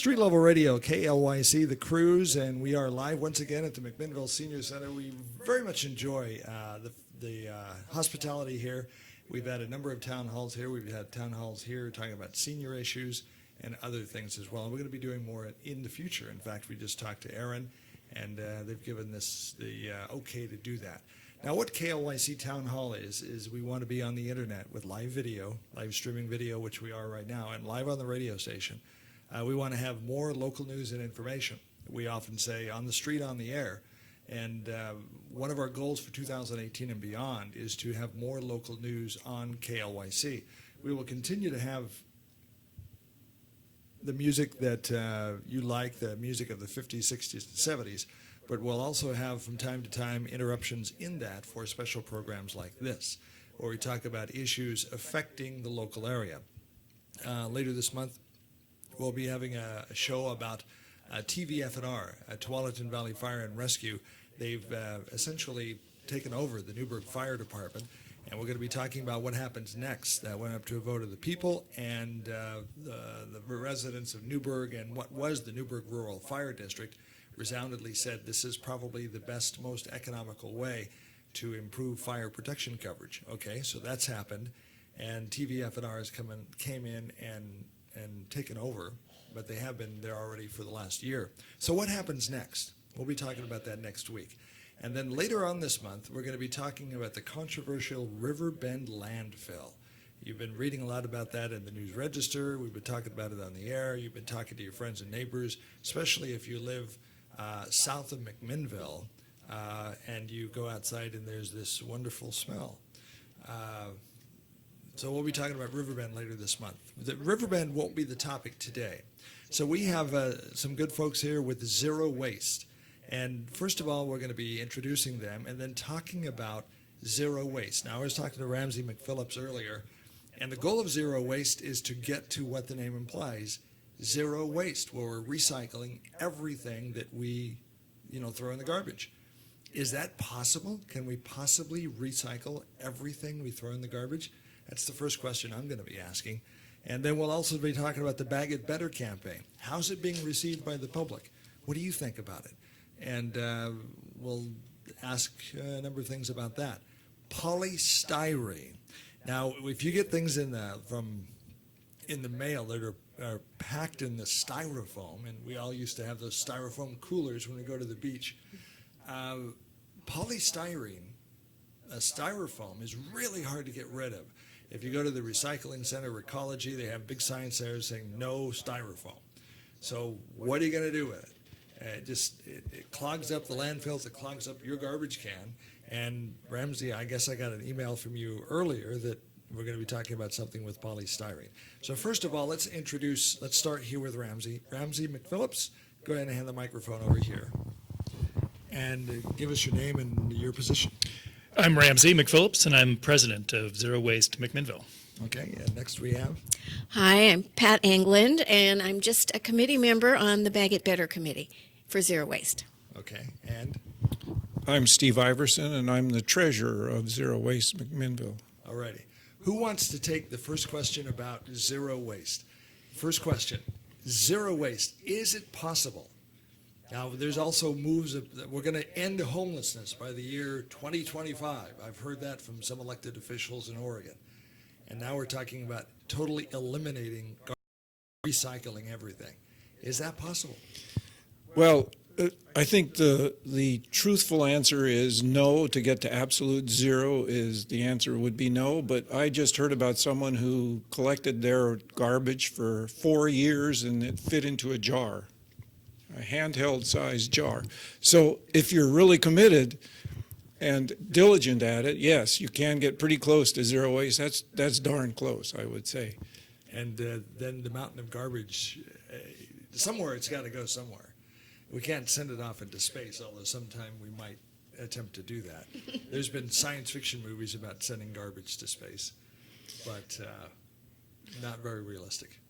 Street Level Radio, KLYC, The Cruise, and we are live once again at the McMinnville Senior Center. We very much enjoy the hospitality here. We've had a number of town halls here. We've had town halls here talking about senior issues and other things as well. And we're going to be doing more in the future. In fact, we just talked to Aaron, and they've given us the okay to do that. Now, what KLYC Town Hall is we want to be on the internet with live video, live streaming video, which we are right now, and live on the radio station. We want to have more local news and information. We often say on the street, on the air. And one of our goals for 2018 and beyond is to have more local news on KLYC. We will continue to have the music that you like, the music of the 50s, 60s, and 70s, but we'll also have from time to time interruptions in that for special programs like this, where we talk about issues affecting the local area. Later this month, we'll be having a show about TVF&R, Tualatin Valley Fire and Rescue. They've essentially taken over the Newburgh Fire Department, and we're going to be talking about what happens next. That went up to a vote of the people and the residents of Newburgh, and what was the Newburgh Rural Fire District resoundingly said this is probably the best, most economical way to improve fire protection coverage. Okay, so that's happened, and TVF&R has came in and taken over, but they have been there already for the last year. So what happens next? We'll be talking about that next week. And then later on this month, we're going to be talking about the controversial Riverbend landfill. You've been reading a lot about that in the News Register. We've been talking about it on the air. You've been talking to your friends and neighbors, especially if you live south of McMinnville and you go outside and there's this wonderful smell. So we'll be talking about Riverbend later this month. The Riverbend won't be the topic today. So we have some good folks here with Zero Waste. And first of all, we're going to be introducing them and then talking about zero waste. Now, I was talking to Ramsey McPhillips earlier, and the goal of zero waste is to get to what the name implies, zero waste, where we're recycling everything that we, throw in the garbage. Is that possible? Can we possibly recycle everything we throw in the garbage? That's the first question I'm going to be asking. And then we'll also be talking about the Bag It Better campaign. How's it being received by the public? What do you think about it? And we'll ask a number of things about that. Polystyrene. Now, if you get things in the mail that are packed in the styrofoam, and we all used to have those styrofoam coolers when we go to the beach, polystyrene, styrofoam, is really hard to get rid of. If you go to the recycling center, Recology, they have big signs there saying no styrofoam. So what are you going to do with it? It clogs up the landfills, it clogs up your garbage can. And Ramsey, I guess I got an email from you earlier that we're going to be talking about something with polystyrene. So first of all, let's start here with Ramsey. Ramsey McPhillips, go ahead and hand the microphone over here. And give us your name and your position. I'm Ramsey McPhillips, and I'm president of Zero Waste McMinnville. Okay, and next we have? Hi, I'm Pat England, and I'm just a committee member on the Bag It Better committee for Zero Waste. Okay, and? I'm Steve Iverson, and I'm the treasurer of Zero Waste McMinnville. All righty. Who wants to take the first question about zero waste? First question, zero waste, is it possible? Now, there's also moves that we're going to end homelessness by the year 2025. I've heard that from some elected officials in Oregon. And now we're talking about totally eliminating recycling everything. Is that possible? Well, I think the truthful answer is no. To get to absolute zero the answer would be no. But I just heard about someone who collected their garbage for 4 years and it fit into a jar. A handheld sized jar. So if you're really committed and diligent at it, yes, you can get pretty close to zero waste. That's darn close, I would say. And then the mountain of garbage, somewhere it's got to go somewhere. We can't send it off into space, although sometime we might attempt to do that. There's been science fiction movies about sending garbage to space, but not very realistic.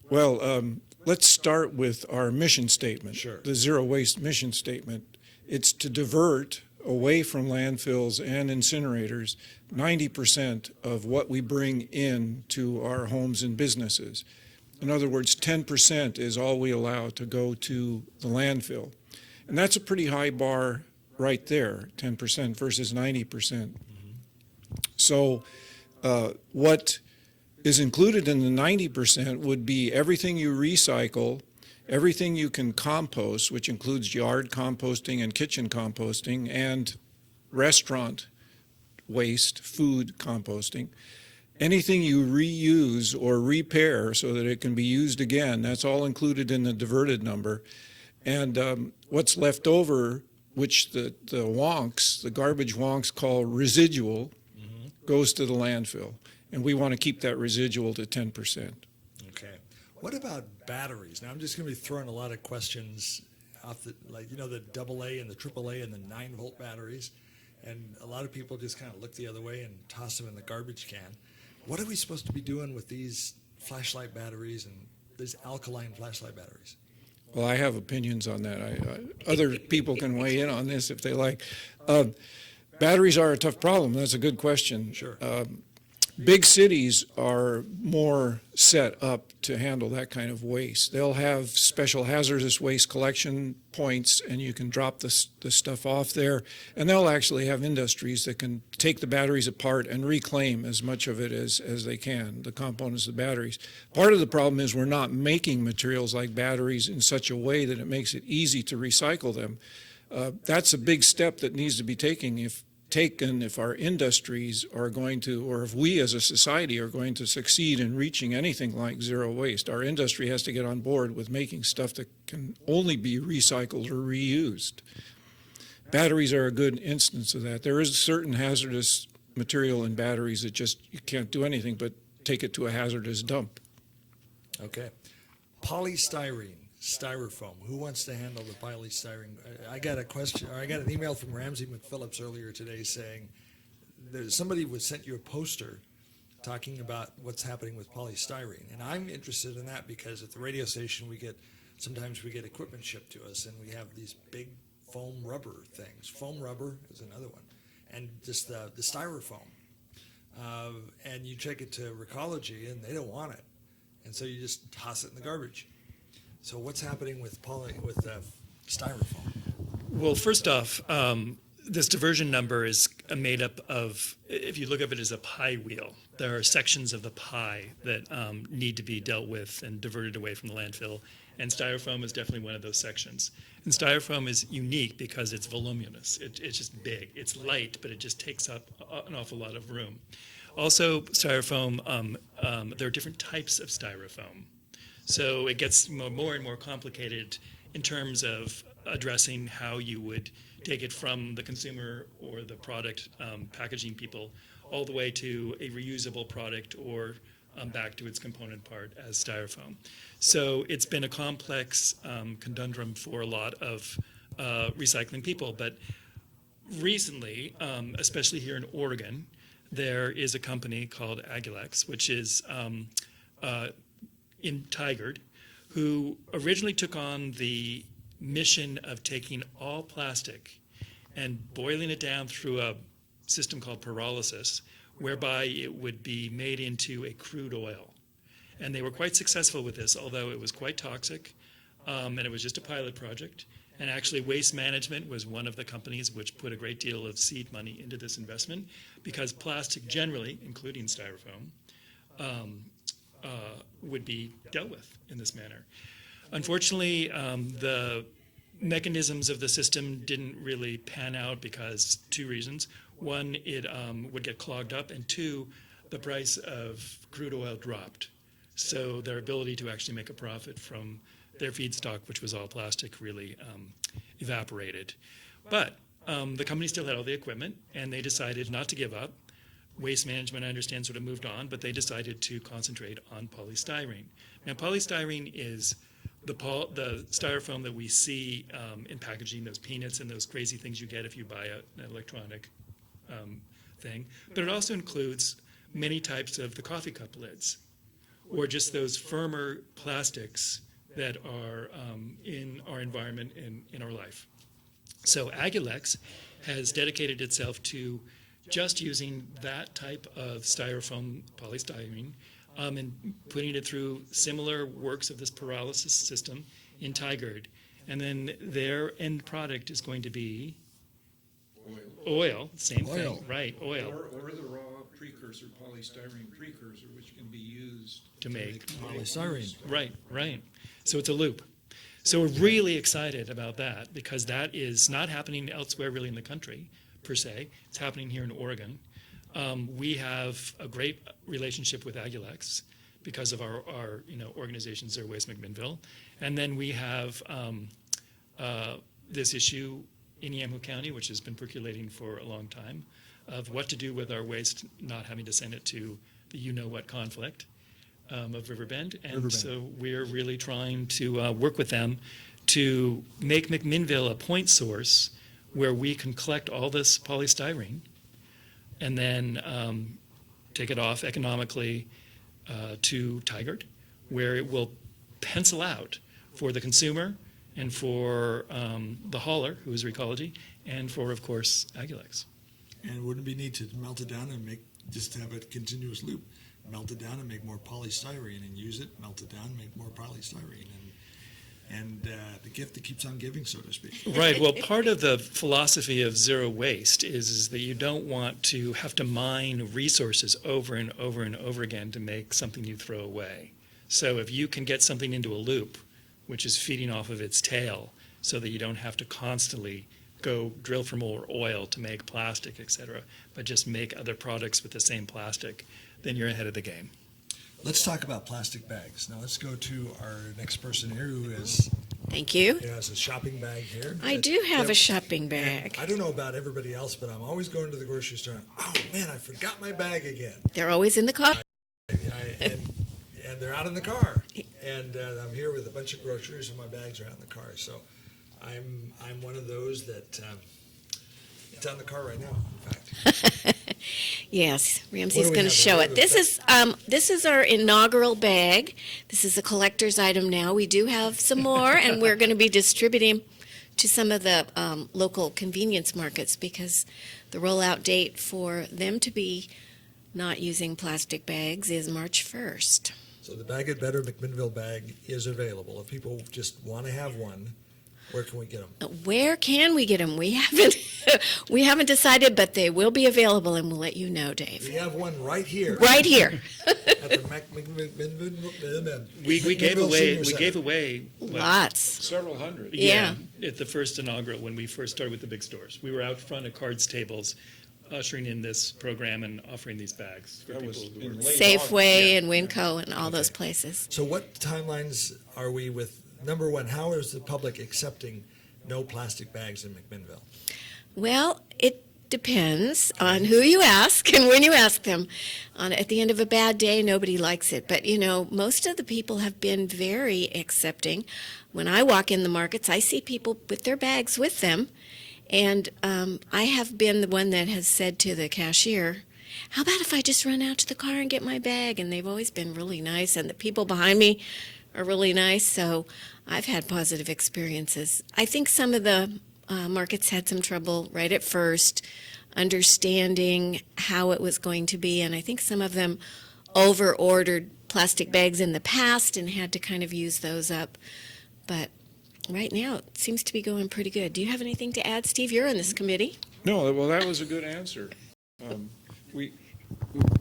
Well, let's start with our mission statement, Sure. The Zero Waste mission statement. It's to divert away from landfills and incinerators 90% of what we bring in to our homes and businesses. In other words, 10% is all we allow to go to the landfill. And that's a pretty high bar right there, 10% versus 90%. So what is included in the 90% would be everything you recycle, everything you can compost, which includes yard composting and kitchen composting, and restaurant waste, food composting. Anything you reuse or repair so that it can be used again, that's all included in the diverted number. And what's left over, which the wonks, the garbage wonks call residual, goes to the landfill. And we want to keep that residual to 10%. Okay. What about batteries? Now, I'm just going to be throwing a lot of questions off the, like, you know, the AA and the AAA and the 9-volt batteries. And a lot of people just kind of look the other way and toss them in the garbage can. What are we supposed to be doing with these flashlight batteries and these alkaline flashlight batteries? Well, I have opinions on that. Other people can weigh in on this if they like. Batteries are a tough problem. That's a good question. Sure. Big cities are more set up to handle that kind of waste. They'll have special hazardous waste collection points, and you can drop the stuff off there. And they'll actually have industries that can take the batteries apart and reclaim as much of it as they can, the components of the batteries. Part of the problem is we're not making materials like batteries in such a way that it makes it easy to recycle them. That's a big step that needs to be taken if our industries are going to, or if we as a society are going to succeed in reaching anything like zero waste. Our industry has to get on board with making stuff that can only be recycled or reused. Batteries are a good instance of that. There is a certain hazardous material in batteries that just, you can't do anything but take it to a hazardous dump. Okay. Polystyrene, styrofoam. Who wants to handle the polystyrene? I got a question, or I got an email from Ramsey McPhillips earlier today saying somebody sent you a poster talking about what's happening with polystyrene. And I'm interested in that because at the radio station sometimes we get equipment shipped to us, and we have these big foam rubber things. Foam rubber is another one. And just the styrofoam. And you take it to Recology, and they don't want it. And so you just toss it in the garbage. So what's happening with styrofoam? Well, first off, this diversion number is made up of, if you look at it as a pie wheel, there are sections of the pie that need to be dealt with and diverted away from the landfill, and styrofoam is definitely one of those sections. And styrofoam is unique because it's voluminous. It's just big. It's light, but it just takes up an awful lot of room. Also, styrofoam, there are different types of styrofoam. So it gets more and more complicated in terms of addressing how you would take it from the consumer or the product packaging people all the way to a reusable product or back to its component part as styrofoam. So it's been a complex conundrum for a lot of recycling people. But recently, especially here in Oregon, there is a company called KLYC, which is in Tigard, who originally took on the mission of taking all plastic and boiling it down through a system called pyrolysis, whereby it would be made into a crude oil. And they were quite successful with this, although it was quite toxic, and it was just a pilot project. And actually, Waste Management was one of the companies which put a great deal of seed money into this investment, because plastic generally, including styrofoam, would be dealt with in this manner. Unfortunately, the mechanisms of the system didn't really pan out because two reasons. One, it would get clogged up, and two, the price of crude oil dropped. So their ability to actually make a profit from their feedstock, which was all plastic, really evaporated. But the company still had all the equipment, and they decided not to give up. Waste Management, I understand, sort of moved on, but they decided to concentrate on polystyrene. Now, polystyrene is the styrofoam that we see in packaging, those peanuts and those crazy things you get if you buy an electronic thing. But it also includes many types of the coffee cup lids, or just those firmer plastics that are in our environment and in our life. So KLYC has dedicated itself to just using that type of styrofoam, polystyrene, and putting it through similar works of this pyrolysis system in Tigard. And then their end product is going to be oil, same Oil. thing, right, oil, Or the raw precursor, polystyrene precursor, which can be used to make. Polystyrene. Right. So it's a loop. So we're really excited about that because that is not happening elsewhere really in the country, per se. It's happening here in Oregon. We have a great relationship with KLYC because of our organization, Zero Waste McMinnville. And then we have this issue in Yamhill County, which has been percolating for a long time, of what to do with our waste, not having to send it to the you-know-what conflict of Riverbend. And so we're really trying to work with them to make McMinnville a point source where we can collect all this polystyrene and then take it off economically to Tigard, where it will pencil out for the consumer and for the hauler, who is Recology, and for, of course, KLYC. And wouldn't it be neat to melt it down and just have a continuous loop? Melt it down and make more polystyrene and use it, melt it down and make more polystyrene. And the gift that keeps on giving, so to speak. Right. Well, part of the philosophy of zero waste is that you don't want to have to mine resources over and over and over again to make something you throw away. So if you can get something into a loop, which is feeding off of its tail, so that you don't have to constantly go drill for more oil to make plastic, et cetera, but just make other products with the same plastic, then you're ahead of the game. Let's talk about plastic bags. Now let's go to our next person here who has Thank you. a shopping bag here. I do have Yep. a shopping bag. I don't know about everybody else, but I'm always going to the grocery store. Oh man, I forgot my bag again. They're always in the car. And they're out in the car. And I'm here with a bunch of groceries, and my bags are out in the car. So I'm one of those that it's out in the car right now. In fact. Yes, What Ramsey's do we going to have? show What it. do we This is our inaugural bag. This is a collector's item now. We do have some more, and we're going to be distributing to some of the local convenience markets because the rollout date for them to be not using plastic bags is March 1st. So the Bag It Better McMinnville bag is available. If people just want to have one, where can we get them? Where can we get them? We haven't decided, but they will be available, and we'll let you know, Dave. We have one right here Right here. at the McMinnville. We gave away Lots. several hundred. Yeah. At the first inaugural, when we first started with the big stores. We were out front at cards tables ushering in this program and offering these bags for That people was who in were. late Safeway August. and Winco and all those places. So what timelines are we with? Number one, how is the public accepting no plastic bags in McMinnville? Well, it depends on who you ask and when you ask them. At the end of a bad day, nobody likes it. But, most of the people have been very accepting. When I walk in the markets, I see people with their bags with them. And I have been the one that has said to the cashier, how about if I just run out to the car and get my bag? And they've always been really nice. And the people behind me are really nice. So I've had positive experiences. I think some of the markets had some trouble right at first understanding how it was going to be. And I think some of them over-ordered plastic bags in the past and had to kind of use those up. But right now, it seems to be going pretty good. Do you have anything to add, Steve? You're on this committee. No, well, that was a good answer.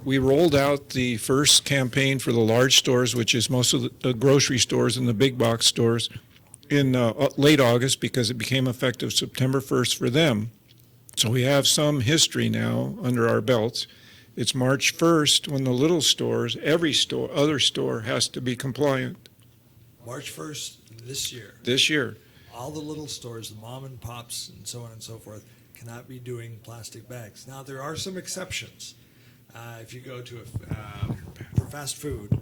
We rolled out the first campaign for the large stores, which is most of the grocery stores and the big box stores, in late August because it became effective September 1st for them. So we have some history now under our belts. It's March 1st when the little stores, every other store has to be compliant March 1st this year. this year. All the little stores, the mom and pops and so on and so forth, cannot be doing plastic bags. Now, there are some exceptions. If you go to for fast food,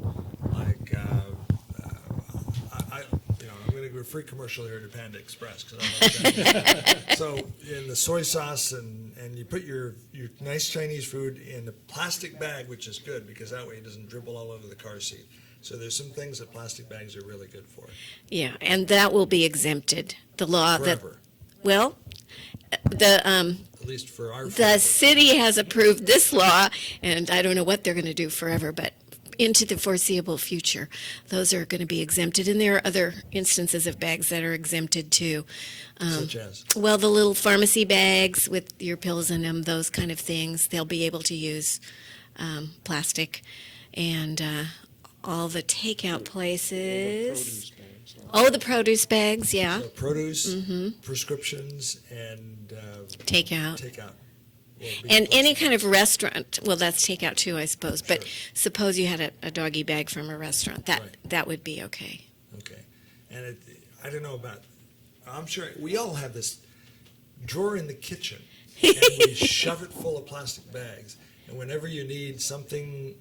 like I'm going to do a free commercial here at Panda Express because I like that. So in the soy sauce and you put your nice Chinese food in a plastic bag, which is good because that way it doesn't dribble all over the car seat. So there's some things that plastic bags are really good for. Yeah, and that will be exempted. The law Forever, at least for our the food. city has approved this law, and I don't know what they're going to do forever, but into the foreseeable future, those are going to be exempted. And there are other instances of bags that are exempted too. Such as? Well, the little pharmacy bags with your pills in them, those kind of things, they'll be able to use plastic. And all the takeout places. Oh, the produce bags, yeah. So produce, prescriptions, and Takeout. takeout. will be And any plastic. kind of restaurant, well, that's takeout too, I suppose. But Sure. suppose you had a doggy bag from a restaurant. Right. That would be okay. Okay. And I don't know about, I'm sure we all have this drawer in the kitchen, and we shove it full of plastic bags. And whenever you need something,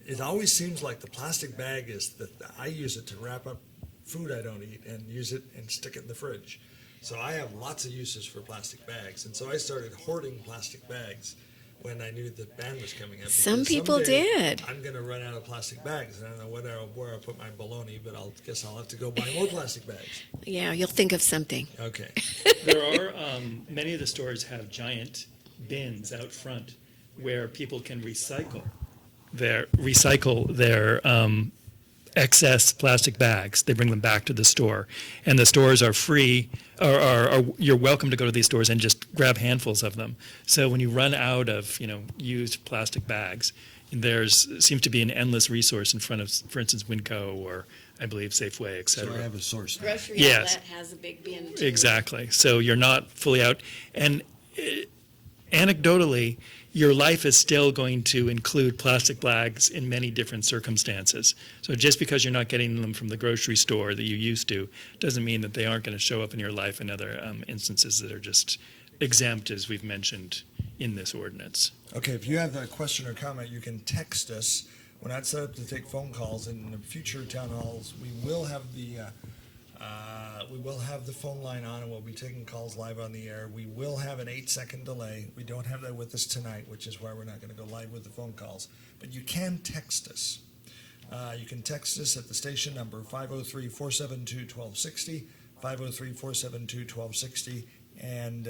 it always seems like the plastic bag is I use it to wrap up food I don't eat and use it and stick it in the fridge. So I have lots of uses for plastic bags. And so I started hoarding plastic bags when I knew the ban was coming up. Some because people someday did. I'm going to run out of plastic bags. And I don't know where I'll put my bologna, but I guess I'll have to go buy more plastic bags. Yeah, you'll think of something. Okay. There are many of the stores have giant bins out front where people can recycle their excess plastic bags. They bring them back to the store, and the stores are free. Or you're welcome to go to these stores and just grab handfuls of them. So when you run out of used plastic bags, seems to be an endless resource in front of, for instance, Winco or I believe Safeway, et So cetera. I have a source now. Grocery Yes. outlet has a big bin. Exactly. So you're not fully out. And anecdotally, your life is still going to include plastic bags in many different circumstances. So just because you're not getting them from the grocery store that you used to, doesn't mean that they aren't going to show up in your life in other instances that are just exempt, as we've mentioned in this ordinance. Okay, if you have a question or comment, you can text us. We're not set up to take phone calls. In the future town halls, we will have the phone line on, and we'll be taking calls live on the air. We will have an 8-second delay. We don't have that with us tonight, which is why we're not going to go live with the phone calls. But you can text us. You can text us at the station number 503-472-1260, 503-472-1260, and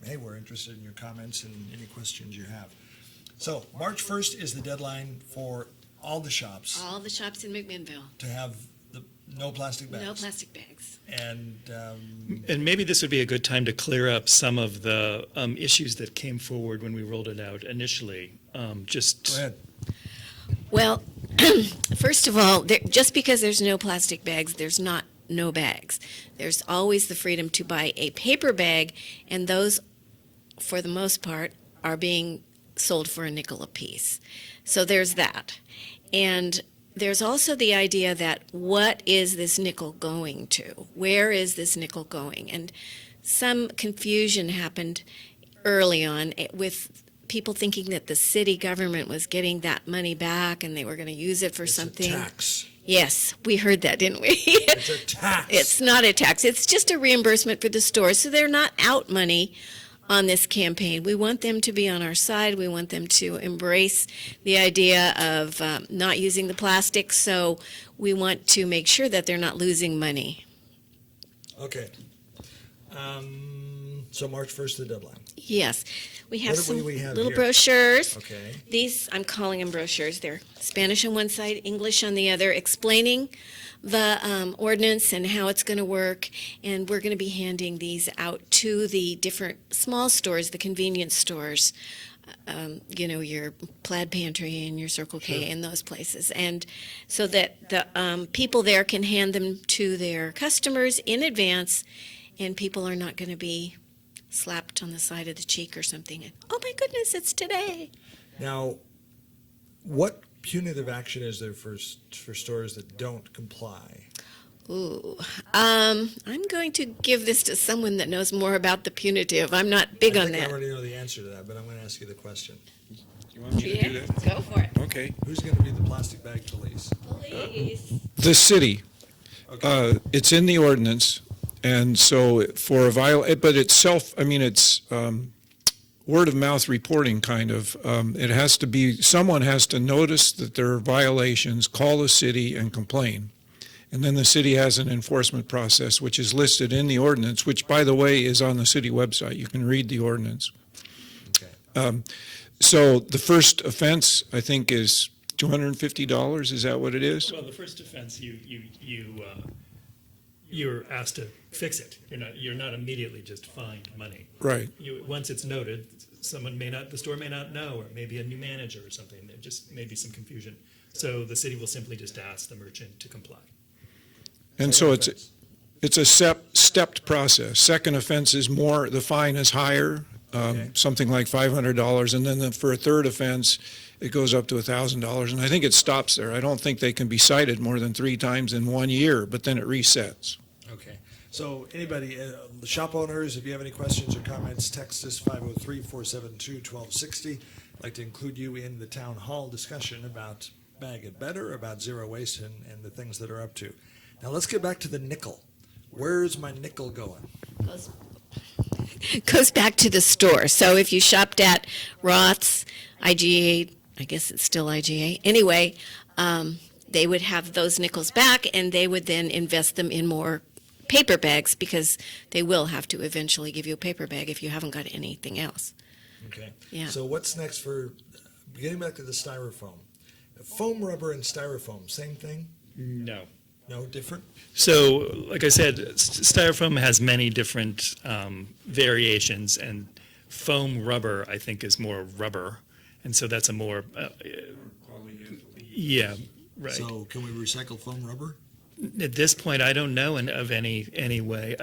hey, we're interested in your comments and any questions you have. So March 1st is the deadline for all the shops All the shops in McMinnville, to have no plastic bags. no plastic bags. And And maybe this would be a good time to clear up some of the issues that came forward when we rolled it out initially. go ahead. Well, first of all, just because there's no plastic bags, there's not no bags. There's always the freedom to buy a paper bag, and those, for the most part, are being sold for a nickel a piece. So there's that. And there's also the idea that what is this nickel going to? Where is this nickel going? And some confusion happened early on with people thinking that the city government was getting that money back and they were going to use it for It's something. a tax. Yes, we heard that, didn't we? It's a tax. It's not a tax. It's just a reimbursement for the stores. So they're not out money on this campaign. We want them to be on our side. We want them to embrace the idea of not using the plastic. So we want to make sure that they're not losing money. Okay. So March 1st, the deadline. Yes. We have What do some we have little here? brochures. Okay. These, I'm calling them brochures. They're Spanish on one side, English on the other, explaining the ordinance and how it's going to work. And we're going to be handing these out to the different small stores, the convenience stores, your Plaid Pantry and your Circle K Sure. and those places. And so that the people there can hand them to their customers in advance, and people are not going to be slapped on the side of the cheek or something. And, oh my goodness, it's today. Now, what punitive action is there for stores that don't comply? Ooh, I'm going to give this to someone that knows more about the punitive. I'm not big I on think I that. already know the answer to that, but I'm going to ask you the question. You want me to do that? Go for it. Okay. Who's going to be the plastic bag police? Please. The city. Okay. It's in the ordinance, and so for but it's it's word of mouth reporting kind of. It has to be, someone has to notice that there are violations, call the city and complain. And then the city has an enforcement process, which is listed in the ordinance, which, by the way, is on the city website. You can read the ordinance. Okay. So the first offense, I think, is $250. Is that what it is? Well, the first offense, you're asked to fix it. You're not immediately just fined money. Right. Once it's noted, the store may not know, or maybe a new manager or something. There just may be some confusion. So the city will simply just ask the merchant to comply. And so it's a stepped process. Second offense is more, the fine is higher, something like $500, and then for a third offense, it goes up to $1,000, and I think it stops there. I don't think they can be cited more than 3 times in 1 year, but then it resets. Okay. So anybody, the shop owners, if you have any questions or comments, text us 503-472-1260. I'd like to include you in the town hall discussion about Bag It Better, about zero waste, and the things that are up to. Now let's get back to the nickel. Where's my nickel going? Goes back to the store. So if you shopped at Roth's, IGA, I guess it's still IGA. Anyway, they would have those nickels back, and they would then invest them in more paper bags, because they will have to eventually give you a paper bag if you haven't got anything else. Okay. Yeah. So what's next for, getting back to the styrofoam. Foam rubber and styrofoam, same thing? No. No, different? So, like I said, styrofoam has many different variations, and foam rubber, I think, is more rubber. And so that's a more, yeah, right. So can we recycle foam rubber? At this point, I don't know of any way.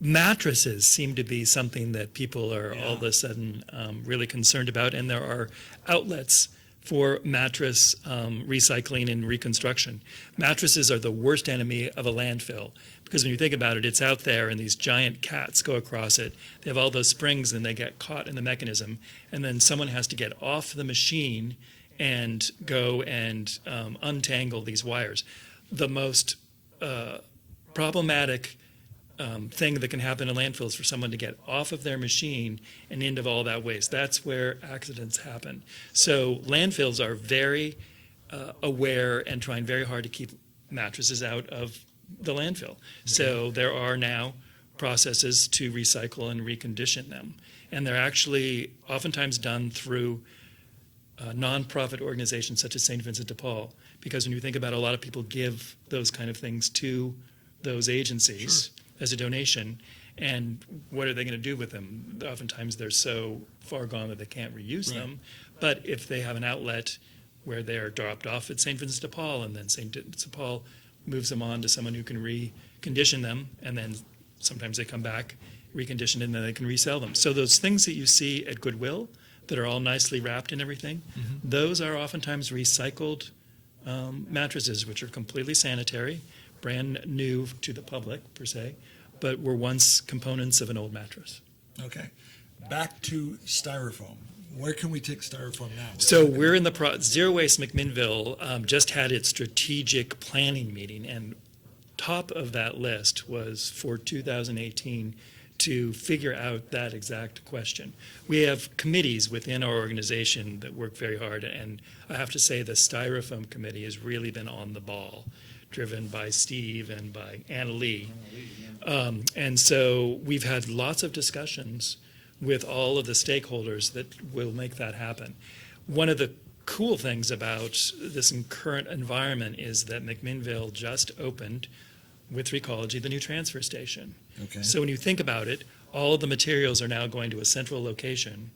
Mattresses seem to be something that people are all of a sudden really concerned about, and there are outlets for mattress recycling and reconstruction. Mattresses are the worst enemy of a landfill, because when you think about it, it's out there and these giant cats go across it. They have all those springs and they get caught in the mechanism, and then someone has to get off the machine and go and untangle these wires. The most problematic thing that can happen in landfills for someone to get off of their machine and into all that waste. That's where accidents happen. So landfills are very aware and trying very hard to keep mattresses out of the landfill. So there are now processes to recycle and recondition them. And they're actually oftentimes done through nonprofit organizations such as St. Vincent de Paul, because when you think about it, a lot of people give those kind of things to those agencies as a donation, and what are they going to do with them? Oftentimes they're so far gone that they can't reuse them, but if they have an outlet where they're dropped off at St. Vincent de Paul, and then St. Vincent de Paul moves them on to someone who can recondition them, and then sometimes they come back, reconditioned, and then they can resell them. So those things that you see at Goodwill that are all nicely wrapped and everything, those are oftentimes recycled mattresses, which are completely sanitary, brand new to the public, per se, but were once components of an old mattress. Okay. Back to styrofoam. Where can we take styrofoam now? So we're in the Zero Waste McMinnville just had its strategic planning meeting, and top of that list was for 2018 to figure out that exact question. We have committees within our organization that work very hard, and I have to say the Styrofoam Committee has really been on the ball, driven by Steve and by Anna Lee. And so we've had lots of discussions with all of the stakeholders that will make that happen. One of the cool things about this current environment is that McMinnville just opened, with Recology, the new transfer station. Okay. So when you think about it, all of the materials are now going to a central location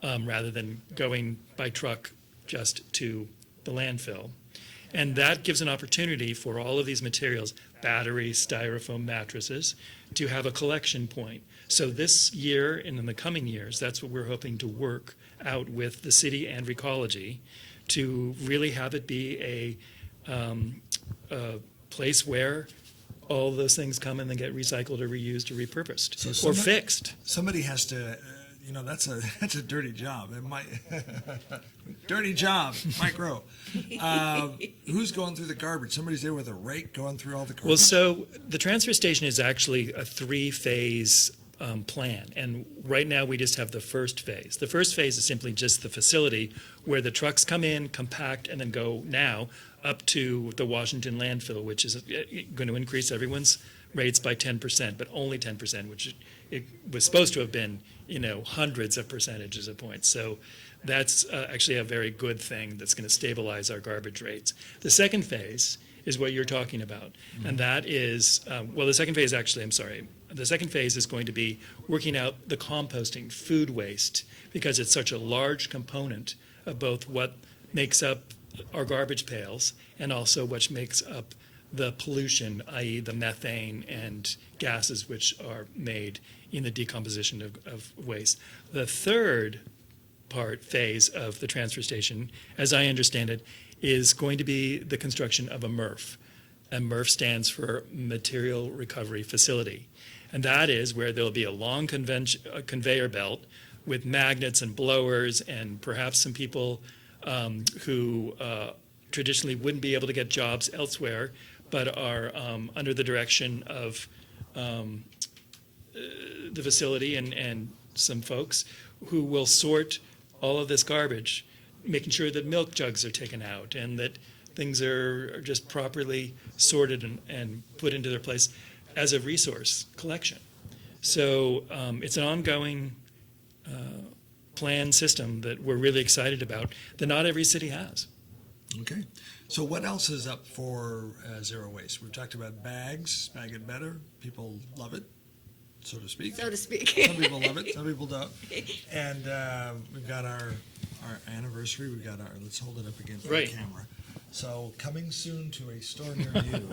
rather than going by truck just to the landfill. And that gives an opportunity for all of these materials, batteries, styrofoam, mattresses, to have a collection point. So this year and in the coming years, that's what we're hoping to work out with the city and Recology, to really have it be a place where all those things come and then get recycled or reused or repurposed or fixed. Somebody has to, that's a dirty job. It might, dirty job, Mike Rowe. Who's going through the garbage? Somebody's there with a rake going through all the garbage? Well, so the transfer station is actually a 3-phase plan, and right now we just have the first phase. The first phase is simply just the facility where the trucks come in, compact, and then go now up to the Washington landfill, which is going to increase everyone's rates by 10%, but only 10%, which it was supposed to have been, hundreds of percentages of points. So that's actually a very good thing that's going to stabilize our garbage rates. The second phase is what you're talking about, and that is, the second phase actually, I'm sorry, the second phase is going to be working out the composting, food waste, because it's such a large component of both what makes up our garbage pails and also what makes up the pollution, i.e. the methane and gases which are made in the decomposition of waste. The third phase of the transfer station, as I understand it, is going to be the construction of a MRF. And MRF stands for Material Recovery Facility. And that is where there'll be a long conveyor belt with magnets and blowers and perhaps some people who traditionally wouldn't be able to get jobs elsewhere, but are under the direction of the facility and some folks who will sort all of this garbage, making sure that milk jugs are taken out and that things are just properly sorted and put into their place as a resource collection. So it's an ongoing planned system that we're really excited about that not every city has. Okay. So what else is up for zero waste? We've talked about bags, Bag It Better. People love it, so to speak. So to speak. Some people love it, some people don't. And we've got our anniversary. We've got let's hold it up against the Right. camera. So coming soon to a store near you,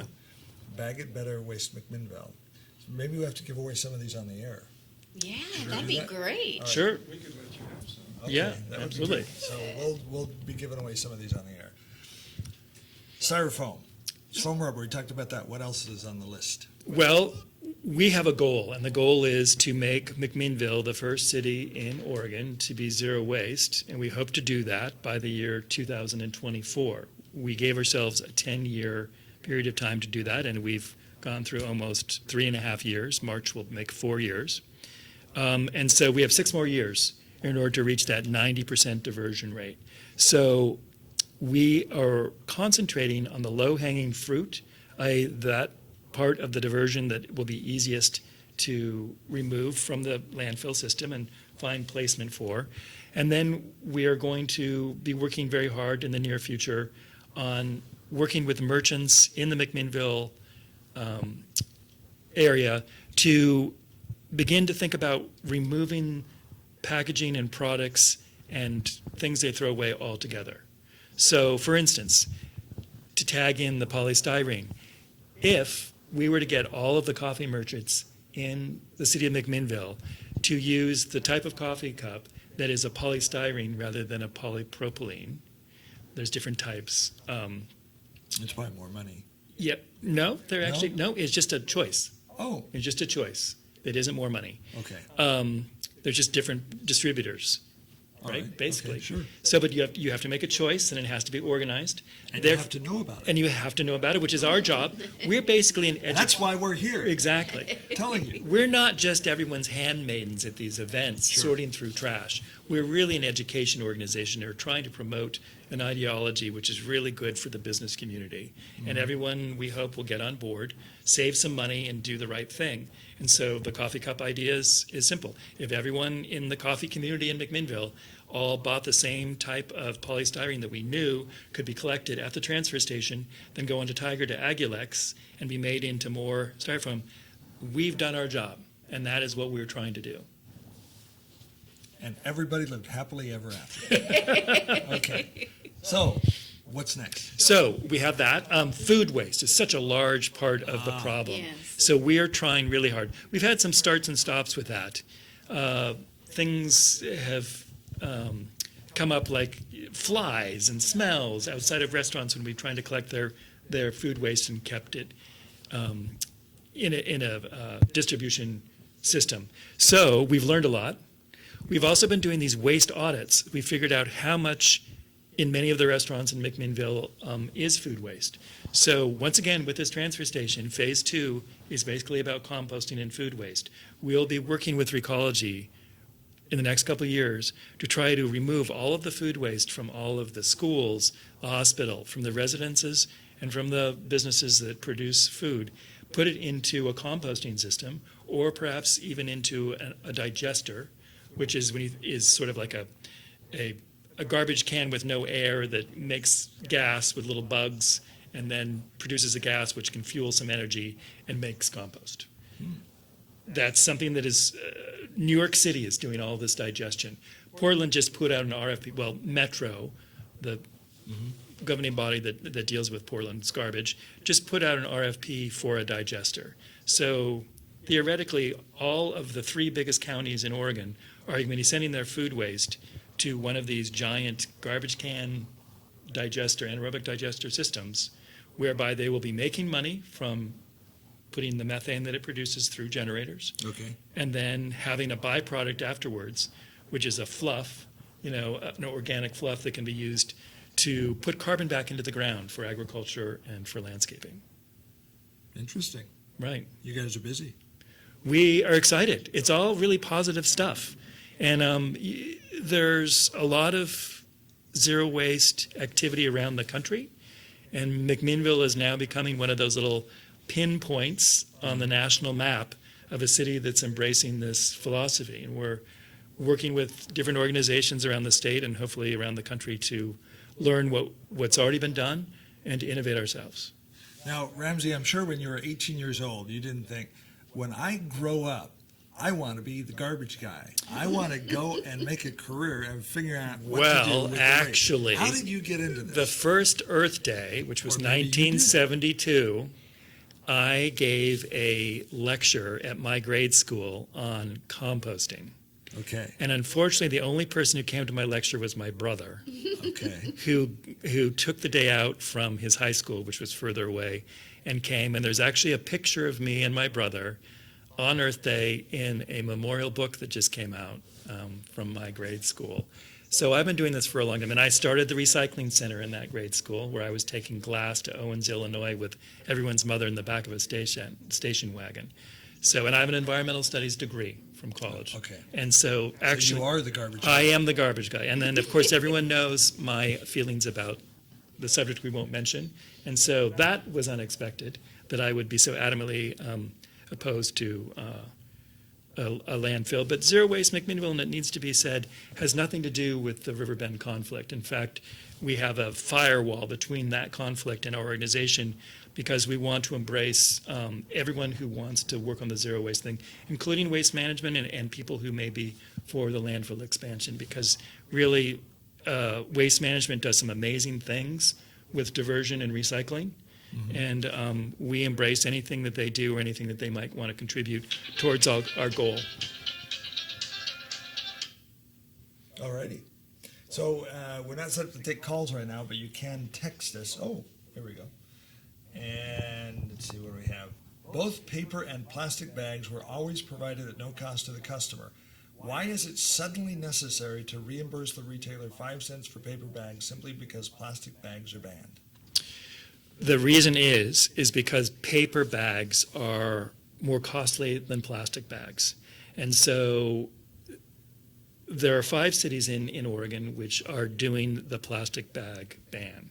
Bag It Better Waste McMinnville. So maybe we have to give away some of these on the air. Yeah, Should we that'd do be that? great. All right. Sure. We could let you have some. Okay, Yeah, that would be absolutely. good. So we'll be giving away some of these on the air. Styrofoam. Foam rubber, we talked about that. What else is on the list? Well, we have a goal, and the goal is to make McMinnville the first city in Oregon to be zero waste, and we hope to do that by the year 2024. We gave ourselves a 10-year period of time to do that, and we've gone through almost 3.5 years. March will make 4 years. And so we have 6 more years in order to reach that 90% diversion rate. So we are concentrating on the low-hanging fruit, that part of the diversion that will be easiest to remove from the landfill system and find placement for. And then we are going to be working very hard in the near future on working with merchants in the McMinnville area to begin to think about removing packaging and products and things they throw away altogether. So, for instance, to tag in the polystyrene, if we were to get all of the coffee merchants in the city of McMinnville to use the type of coffee cup that is a polystyrene rather than a polypropylene, there's different types. It's probably more money. Yeah, no, they're No? actually, no, it's just a choice. Oh, It's just a choice. It isn't more money. okay. There's just different distributors, All right? Basically. Okay, sure. So, but you have to make a choice, and it has to be organized. And There- you have to know about it. and you have to know about it, which is our job. We're basically an And that's why we're here, Exactly. telling you. We're not just everyone's handmaidens at these events, Sure. sorting through trash. We're really an education organization. We're trying to promote an ideology which is really good for the business community. And everyone, we hope, will get on board, save some money, and do the right thing. And so the coffee cup idea is simple. If everyone in the coffee community in McMinnville all bought the same type of polystyrene that we knew could be collected at the transfer station, then go on to Tiger to Agulex and be made into more styrofoam, we've done our job. And that is what we're trying to do. And everybody lived happily ever after. Okay. So, what's next? So we have that. Food waste is such a large part of the problem. Yes. So we are trying really hard. We've had some starts and stops with that. Things have come up like flies and smells outside of restaurants when we're trying to collect their food waste and kept it in a distribution system. So we've learned a lot. We've also been doing these waste audits. We figured out how much in many of the restaurants in McMinnville is food waste. So once again, with this transfer station, phase 2 is basically about composting and food waste. We'll be working with Recology in the next couple of years to try to remove all of the food waste from all of the schools, the hospital, from the residences, and from the businesses that produce food, put it into a composting system, or perhaps even into a digester, which is sort of like a a garbage can with no air that makes gas with little bugs and then produces a gas which can fuel some energy and makes compost. That's something that is, New York City is doing all this digestion. Portland just put out an RFP, well, Metro, the governing body that deals with Portland's garbage, just put out an RFP for a digester. So theoretically, all of the 3 biggest counties in Oregon are going to be sending their food waste to one of these giant garbage can digester, anaerobic digester systems, whereby they will be making money from putting the methane that it produces through generators, Okay. and then having a byproduct afterwards, which is a fluff, an organic fluff that can be used to put carbon back into the ground for agriculture and for landscaping. Interesting. Right. You guys are busy. We are excited. It's all really positive stuff. And there's a lot of zero waste activity around the country. And McMinnville is now becoming one of those little pinpoints on the national map of a city that's embracing this philosophy. And we're working with different organizations around the state and hopefully around the country to learn what's already been done and to innovate ourselves. Now, Ramsey, I'm sure when you were 18 years old, you didn't think, when I grow up, I want to be the garbage guy. I want to go and make a career and figure out what to do Well, with the actually, waste. How did you get into this? the first Earth Day, which was Or maybe you did. 1972, I gave a lecture at my grade school on composting. Okay. And unfortunately, the only person who came to my lecture was my brother, Okay. who took the day out from his high school, which was further away, and came. And there's actually a picture of me and my brother on Earth Day in a memorial book that just came out from my grade school. So I've been doing this for a long time. And I started the recycling center in that grade school where I was taking glass to Owens, Illinois with everyone's mother in the back of a station wagon. So, and I have an environmental studies degree from college. Okay. And so actually, you are the garbage guy. I am the garbage guy. And then, of course, everyone knows my feelings about the subject we won't mention. And so that was unexpected, that I would be so adamantly opposed to a landfill. But zero waste McMinnville, and it needs to be said, has nothing to do with the Riverbend conflict. In fact, we have a firewall between that conflict and our organization because we want to embrace everyone who wants to work on the zero waste thing, including waste management and people who may be for the landfill expansion, because really waste management does some amazing things with diversion and recycling. And we embrace anything that they do or anything that they might want to contribute towards our goal. All righty. So we're not set up to take calls right now, but you can text us. Oh, here we go. And let's see what we have. Both paper and plastic bags were always provided at no cost to the customer. Why is it suddenly necessary to reimburse the retailer 5 cents for paper bags simply because plastic bags are banned? The reason is because paper bags are more costly than plastic bags. And so there are 5 cities in Oregon which are doing the plastic bag ban.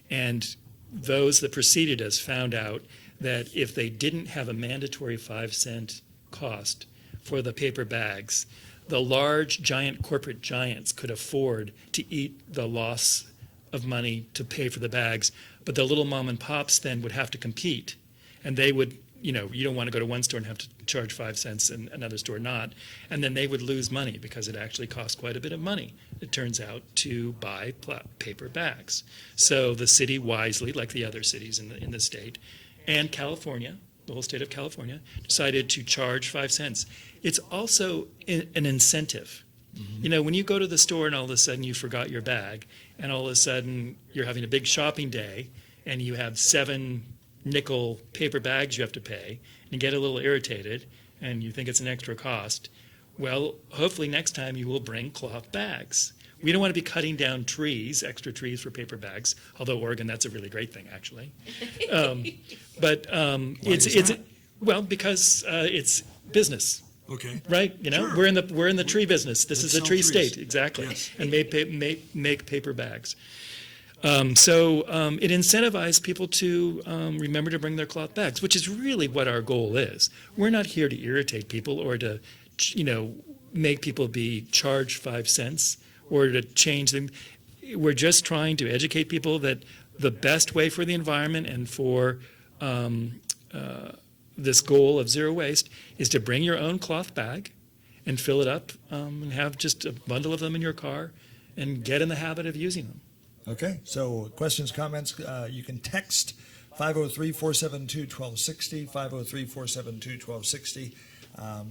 And those that preceded us found out that if they didn't have a mandatory 5-cent cost for the paper bags, the large, giant corporate giants could afford to eat the loss of money to pay for the bags, but the little mom and pops then would have to compete, and they would, you don't want to go to one store and have to charge 5 cents and another store not, and then they would lose money because it actually costs quite a bit of money, it turns out, to buy paper bags. So the city wisely, like the other cities in the state, and California, the whole state of California, decided to charge 5 cents. It's also an incentive. When you go to the store and all of a sudden you forgot your bag, and all of a sudden you're having a big shopping day, and you have 7 nickel paper bags you have to pay, and you get a little irritated, and you think it's an extra cost, well, hopefully next time you will bring cloth bags. We don't want to be cutting down extra trees for paper bags, although Oregon, that's a really great thing, actually. Because it's business. Okay. Right, Sure. we're in the tree business. This is a sell tree trees. state, exactly, Yes. and make paper bags. So it incentivized people to remember to bring their cloth bags, which is really what our goal is. We're not here to irritate people or to, make people be charged 5 cents or to change them. we're just trying to educate people that the best way for the environment and for this goal of zero waste is to bring your own cloth bag and fill it up and have just a bundle of them in your car and get in the habit of using them. Okay, so questions, comments, you can text 503-472-1260, 503-472-1260.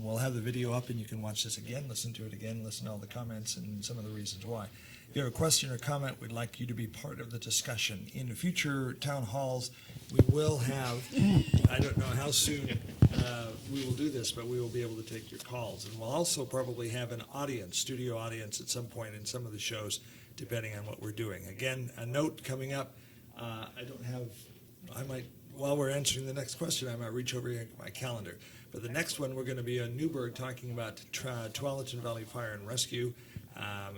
We'll have the video up and you can watch this again, listen to it again, listen to all the comments and some of the reasons why. If you have a question or comment, we'd like you to be part of the discussion. In future town halls, we will have, I don't know how soon we will do this, but we will be able to take your calls. And we'll also probably have an audience, studio audience at some point in some of the shows, depending on what we're doing. Again, a note coming up, I might, while we're answering the next question, I might reach over here at my calendar. But the next one, we're going to be on Newburgh talking about Tualatin Valley Fire and Rescue,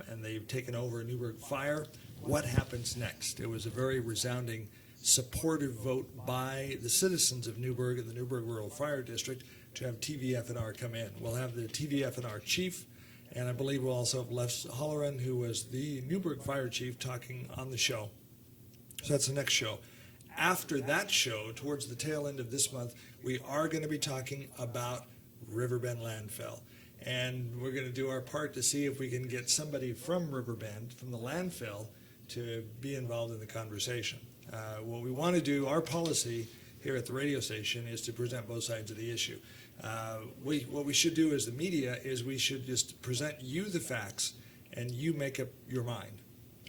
and they've taken over Newburgh Fire. What happens next? It was a very resounding supportive vote by the citizens of Newburgh and the Newburgh Rural Fire District to have TVF&R come in. We'll have the TVF&R chief, and I believe we'll also have Les Holloran, who was the Newburgh Fire Chief, talking on the show. So that's the next show. After that show, towards the tail end of this month, we are going to be talking about Riverbend Landfill. And we're going to do our part to see if we can get somebody from Riverbend, from the landfill, to be involved in the conversation. What we want to do, our policy here at the radio station, is to present both sides of the issue. What we should do as the media is we should just present you the facts and you make up your mind.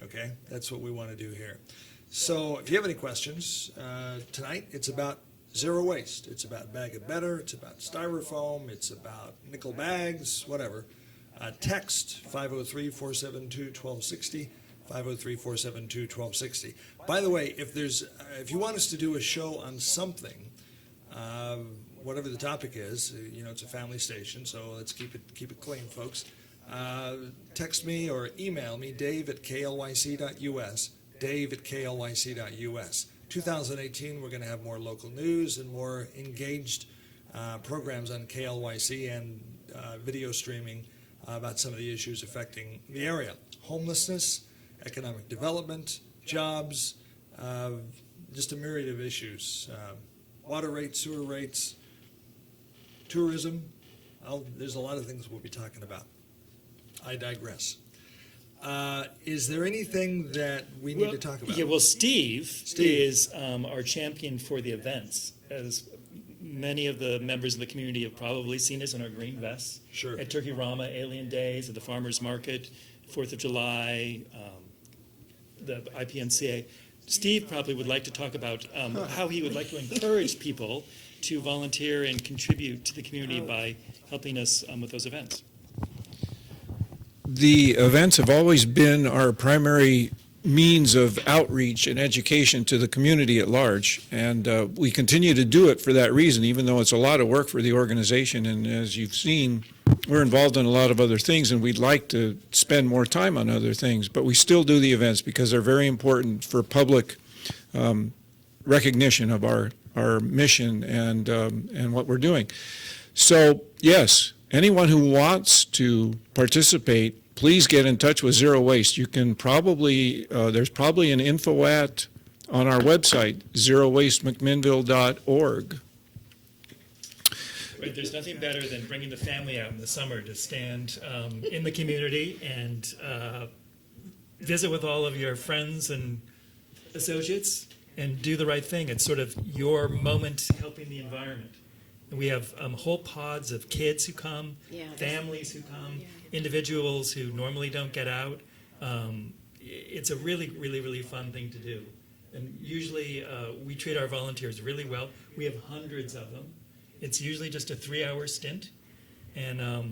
Okay? That's what we want to do here. So if you have any questions, tonight it's about zero waste. It's about Bag It Better. It's about styrofoam. It's about nickel bags, whatever. Text 503-472-1260, 503-472-1260. By the way, if you want us to do a show on something, whatever the topic is, it's a family station, so let's keep it clean, folks. Text me or email me, dave@klyc.us. dave@klyc.us. 2018, we're going to have more local news and more engaged programs on KLYC and video streaming about some of the issues affecting the area. Homelessness, economic development, jobs, just a myriad of issues. Water rates, sewer rates, tourism. There's a lot of things we'll be talking about. I digress. Is there anything that we need to talk about? Yeah, well, Steve is our champion for the events. As many of the members of the community have probably seen us in our green vests. Sure. At Turkey Rama, Alien Days, at the Farmers Market, 4th of July, the IPNCA. Steve probably would like to talk about how he would like to encourage people to volunteer and contribute to the community by helping us with those events. The events have always been our primary means of outreach and education to the community at large, and we continue to do it for that reason, even though it's a lot of work for the organization. And as you've seen, we're involved in a lot of other things, and we'd like to spend more time on other things, but we still do the events because they're very important for public recognition of our mission and what we're doing. So, yes, anyone who wants to participate, please get in touch with Zero Waste. You can probably, there's probably an info at on our website, zerowastemcminnville.org. Right, there's nothing better than bringing the family out in the summer to stand in the community and visit with all of your friends and associates and do the right thing. It's sort of your moment helping the environment. And we have whole pods of kids who come, families who come, individuals who normally don't get out. It's a really, really, really fun thing to do. And usually we treat our volunteers really well. We have hundreds of them. It's usually just a 3-hour stint. And I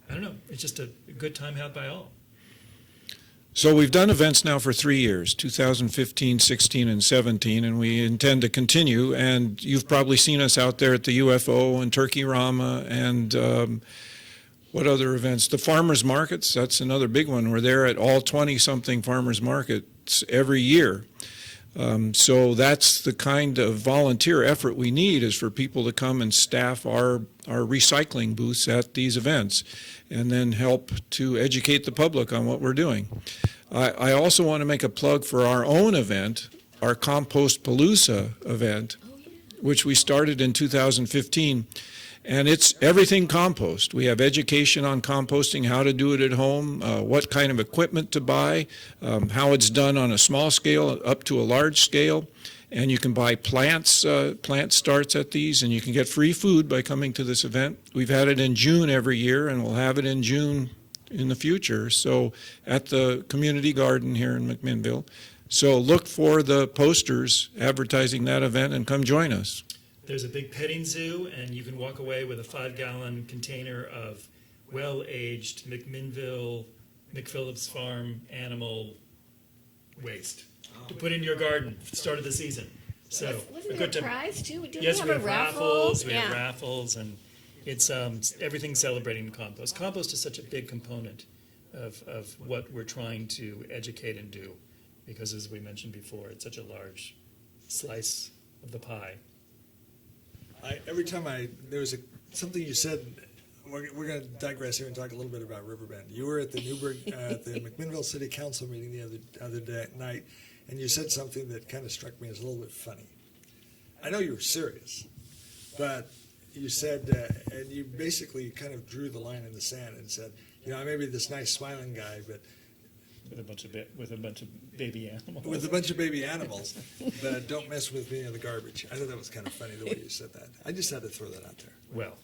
don't know, it's just a good time had by all. So we've done events now for 3 years, 2015, 16, and 17, and we intend to continue. And you've probably seen us out there at the UFO and Turkey Rama and what other events? The farmers markets, that's another big one. We're there at all 20-something farmers markets every year. So that's the kind of volunteer effort we need, is for people to come and staff our recycling booths at these events and then help to educate the public on what we're doing. I also want to make a plug for our own event, our Compost Palooza event, which we started in 2015. And it's everything compost. We have education on composting, how to do it at home, what kind of equipment to buy, how it's done on a small scale up to a large scale. And you can buy plants, plant starts at these, and you can get free food by coming to this event. We've had it in June every year, and we'll have it in June in the future. So at the community garden here in McMinnville. So look for the posters advertising that event and come join us. There's a big petting zoo, and you can walk away with a 5-gallon container of well-aged McMinnville, McPhillips Farm animal waste to put in your garden at the start of the season. So Wasn't there a prize too? Didn't yes, we we have have a raffle? raffles. We have Yeah. raffles, and it's everything celebrating compost. Compost is such a big component of what we're trying to educate and do, because as we mentioned before, it's such a large slice of the pie. Every time there was something you said, we're going to digress here and talk a little bit about Riverbend. You were at the at the McMinnville City Council meeting the other night, and you said something that kind of struck me as a little bit funny. I know you were serious, but you said, and you basically kind of drew the line in the sand and said, I may be this nice smiling guy, but With a bunch of baby animals. with a bunch of baby animals, but don't mess with me in the garbage. I thought that was kind of funny the way you said that. I just had to throw that out there. Well,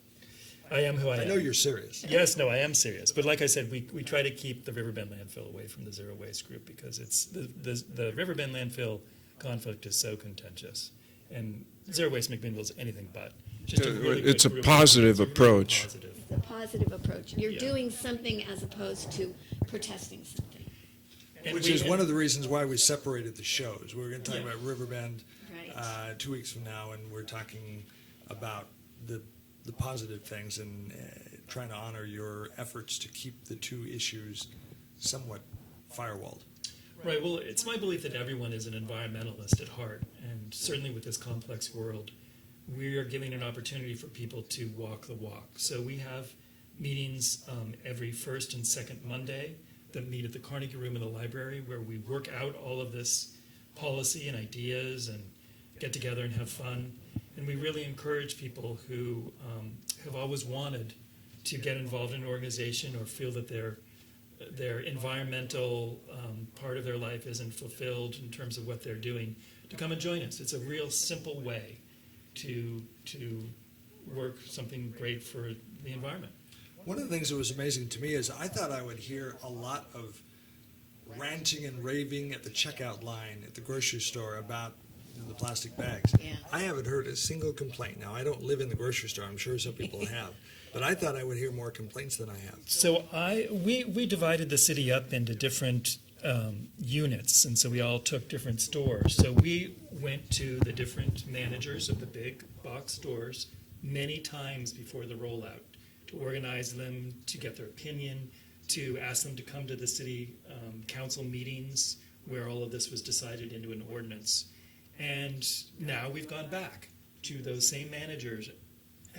I am who I am. I know you're serious. Yes, no, I am serious. But like I said, we try to keep the Riverbend landfill away from the zero waste group, because it's the Riverbend landfill conflict is so contentious, and zero waste McMinnville is anything but. Just a really good It's a group. positive It's really approach. positive. It's a positive approach. You're Yeah. doing something as opposed to protesting something. And Which is one of the reasons why we separated the shows. We're going to talk Yeah. about Riverbend Right. 2 weeks from now, and we're talking about the positive things and trying to honor your efforts to keep the two issues somewhat firewalled. Right. Well, it's my belief that everyone is an environmentalist at heart, and certainly with this complex world, we are giving an opportunity for people to walk the walk. So we have meetings every first and second Monday that meet at the Carnegie Room in the library, where we work out all of this policy and ideas and get together and have fun. And we really encourage people who have always wanted to get involved in an organization or feel that their environmental part of their life isn't fulfilled in terms of what they're doing, to come and join us. It's a real simple way to work something great for the environment. One of the things that was amazing to me is I thought I would hear a lot of ranting and raving at the checkout line at the grocery store about the plastic bags. Yeah. I haven't heard a single complaint. Now, I don't live in the grocery store. I'm sure some people have. But I thought I would hear more complaints than I have. So we divided the city up into different units, and so we all took different stores. So we went to the different managers of the big box stores many times before the rollout to organize them, to get their opinion, to ask them to come to the city council meetings where all of this was decided into an ordinance. And now we've gone back to those same managers,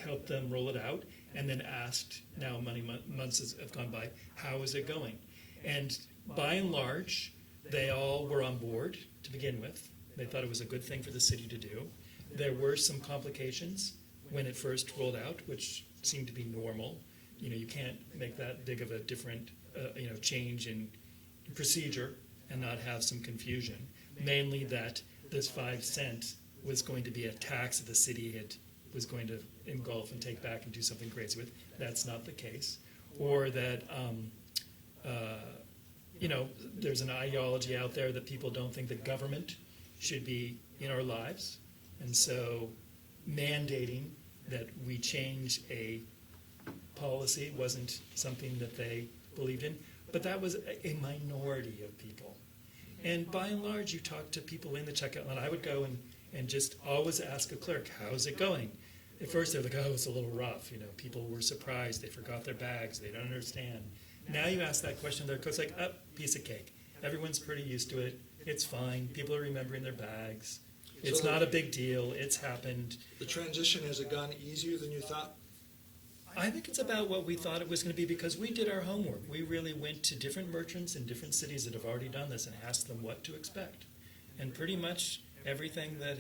helped them roll it out, and then asked, now months have gone by, how is it going? And by and large, they all were on board to begin with. They thought it was a good thing for the city to do. There were some complications when it first rolled out, which seemed to be normal. You can't make that big of a different, change in procedure and not have some confusion. Mainly that this 5 cent was going to be a tax that the city was going to engulf and take back and do something crazy with. That's not the case. Or that, there's an ideology out there that people don't think that government should be in our lives. And so mandating that we change a policy wasn't something that they believed in. But that was a minority of people. And by and large, you talk to people in the checkout line. I would go and just always ask a clerk, how's it going? At first, they're like, oh, it's a little rough. People were surprised. They forgot their bags. They don't understand. Now you ask that question, their coach's like, piece of cake. Everyone's pretty used to it. It's fine. People are remembering their bags. It's not a big deal. It's happened. The transition, has it gone easier than you thought? I think it's about what we thought it was going to be because we did our homework. We really went to different merchants in different cities that have already done this and asked them what to expect. And pretty much everything that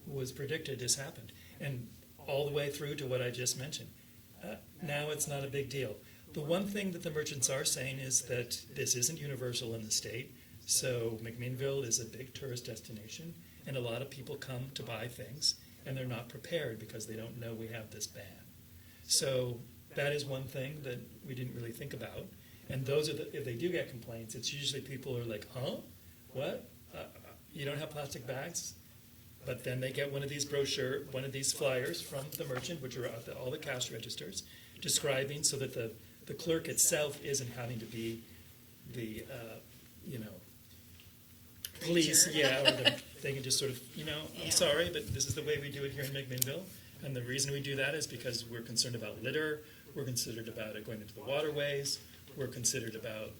was predicted has happened. And all the way through to what I just mentioned. Now it's not a big deal. The one thing that the merchants are saying is that this isn't universal in the state. So McMinnville is a big tourist destination, and a lot of people come to buy things, and they're not prepared because they don't know we have this ban. So that is one thing that we didn't really think about. And those are if they do get complaints, it's usually people who are like, huh? What? You don't have plastic bags? But then they get one of these flyers from the merchant, which are at all the cash registers, describing so that the clerk itself isn't having to be the, police, or they can just sort of, I'm sorry, but this is the way we do it here in McMinnville. And the reason we do that is because we're concerned about litter, we're concerned about it going into the waterways, we're considered about,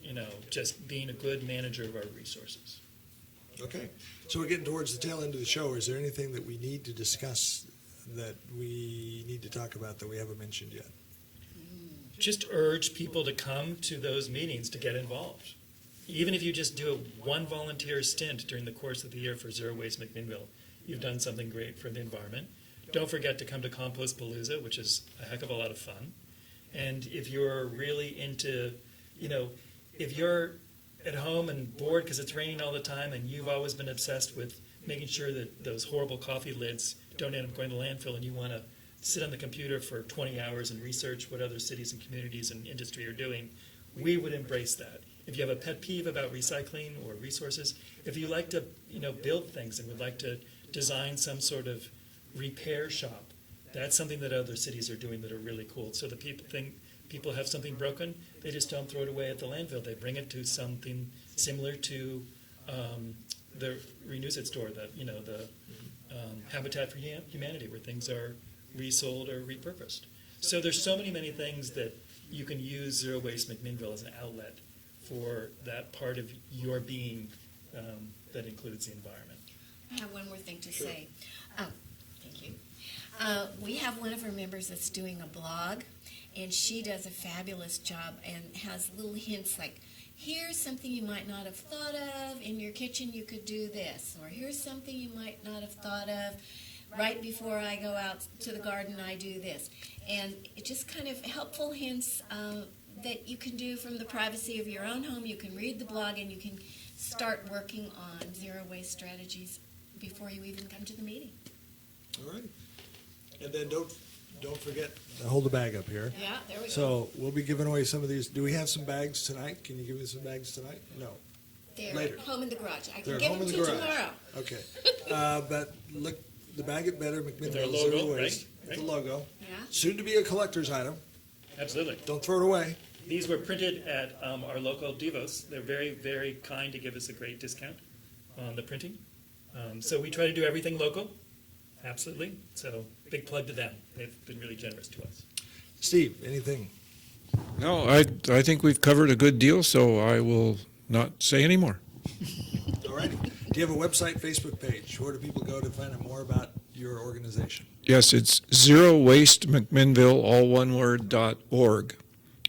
just being a good manager of our resources. Okay, so we're getting towards the tail end of the show. Is there anything that we need to discuss that we need to talk about that we haven't mentioned yet? Just urge people to come to those meetings to get involved. Even if you just do one volunteer stint during the course of the year for Zero Waste McMinnville, you've done something great for the environment. Don't forget to come to Compost Palooza, which is a heck of a lot of fun. And if you're really into, if you're at home and bored because it's raining all the time and you've always been obsessed with making sure that those horrible coffee lids don't end up going to landfill and you want to sit on the computer for 20 hours and research what other cities and communities and industry are doing, we would embrace that. If you have a pet peeve about recycling or resources, if you like to build things and would like to design some sort of repair shop, that's something that other cities are doing that are really cool. So the people think people have something broken, they just don't throw it away at the landfill. They bring it to something similar to the Renews It store, the Habitat for Humanity, where things are resold or repurposed. So there's so many things that you can use Zero Waste McMinnville as an outlet for that part of your being that includes the environment. I have one more thing to say. Thank you. We have one of our members that's doing a blog, and she does a fabulous job and has little hints like, here's something you might not have thought of. In your kitchen, you could do this. Or here's something you might not have thought of. Right before I go out to the garden, I do this. And it just kind of helpful hints that you can do from the privacy of your own home. You can read the blog, and you can start working on zero waste strategies before you even come to the meeting. All right. And then don't forget to hold the bag up here. Yeah, there we go. So we'll be giving away some of these. Do we have some bags tonight? Can you give me some bags tonight? No. They're later. home in the garage. I They're can give home them in to the you garage. tomorrow. Okay. But look, the Bag It Better McMinnville Their Zero logo, Waste. right? The logo. Yeah. Soon to be a collector's item. Absolutely. Don't throw it away. These were printed at our local Devos. They're very, very kind to give us a great discount on the printing. So we try to do everything local. Absolutely. So big plug to them. They've been really generous to us. Steve, anything? No, I think we've covered a good deal, so I will not say any more. All righty. Do you have a website, Facebook page? Where do people go to find out more about your organization? Yes, it's Zero Waste McMinnville, all one word, .org.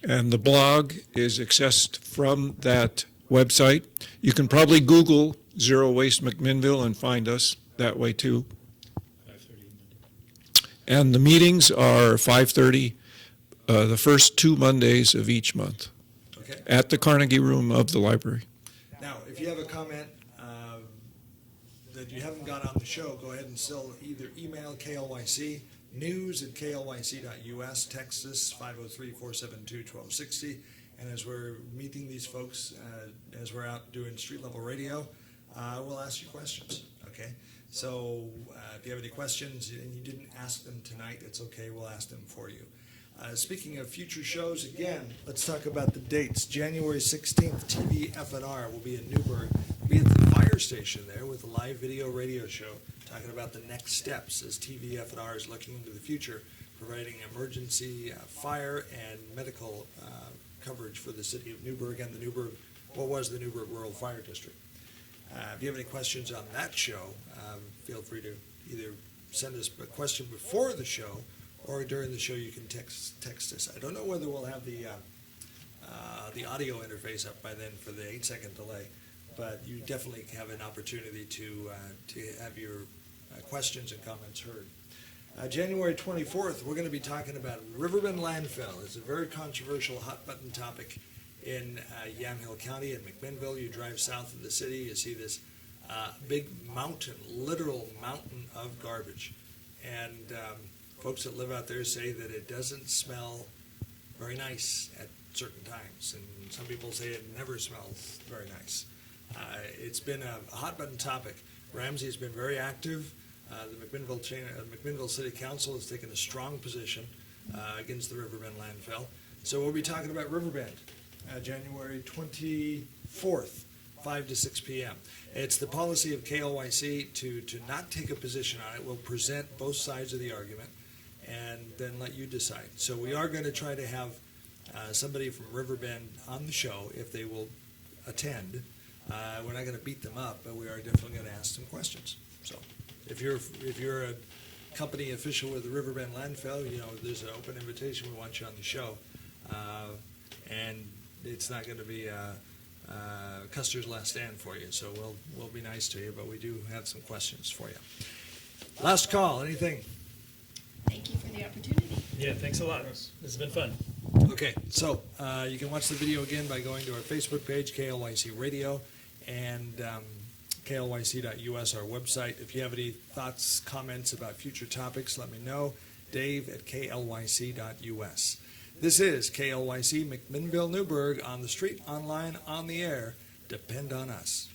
And the blog is accessed from that website. You can probably Google Zero Waste McMinnville and find us that way too. 5:30. And the meetings are 5:30, the first 2 Mondays of each month Okay. at the Carnegie Room of the library. Now, if you have a comment that you haven't got on the show, go ahead and still either email KLYC, news@klyc.us, text us 503-472-1260. And as we're meeting these folks, as we're out doing street level radio, we'll ask you questions, okay? So if you have any questions and you didn't ask them tonight, it's okay, we'll ask them for you. Speaking of future shows, again, let's talk about the dates. January 16th, TV F&R will be in Newburgh. We'll be at the fire station there with a live video radio show talking about the next steps as TV F&R is looking into the future, providing emergency fire and medical coverage for the city of Newburgh and the Newburgh Rural Fire District. If you have any questions on that show, feel free to either send us a question before the show or during the show you can text us. I don't know whether we'll have the audio interface up by then for the 8-second delay, but you definitely have an opportunity to have your questions and comments heard. January 24th, we're going to be talking about Riverbend landfill. It's a very controversial hot-button topic in Yamhill County and McMinnville. You drive south of the city, you see this big mountain, literal mountain of garbage. And folks that live out there say that it doesn't smell very nice at certain times. And some people say it never smells very nice. It's been a hot-button topic. Ramsey has been very active. The McMinnville City Council has taken a strong position against the Riverbend landfill. So we'll be talking about Riverbend, January 24th, 5 to 6 p.m. It's the policy of KLYC to not take a position on it. We'll present both sides of the argument and then let you decide. So we are going to try to have somebody from Riverbend on the show if they will attend. We're not going to beat them up, but we are definitely going to ask some questions. So if you're a company official with the Riverbend landfill, there's an open invitation. We want you on the show, and it's not going to be Custer's last stand for you. So we'll be nice to you, but we do have some questions for you. Last call. Anything? Thank you for the opportunity. Yeah, thanks a lot. This has been fun. Okay, so you can watch the video again by going to our Facebook page, KLYC Radio, and KLYC.us, our website. If you have any thoughts, comments about future topics, let me know. Dave at KLYC.us. This is KLYC McMinnville Newburgh, on the street, online, on the air. Depend on us.